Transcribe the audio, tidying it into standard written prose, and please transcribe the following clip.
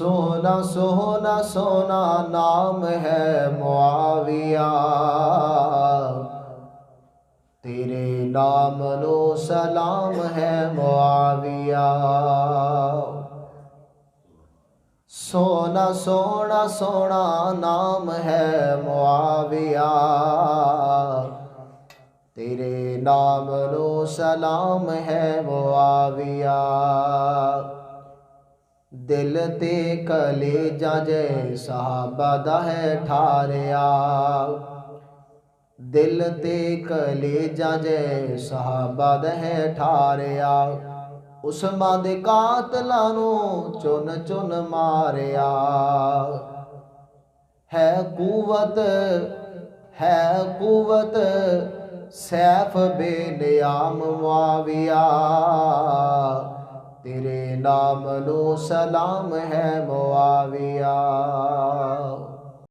सोना सोना सोना नाम है मुआविया, तेरे नाम नो सलाम है मुआविया। सोना सोना सोना नाम है मुआविया, तेरे नाम नो सलाम है मुआविया। दिल ते कलेजा जै सहाबा दा है ठारिया, दिल ते कलेजा जै सहाबा दा है ठारिया। उस्मां दे कातलां नूं चुन चुन मारिया। है कुवत सैफ बेनियाम मुआविया, तेरे नाम नो सलाम है मुआविया।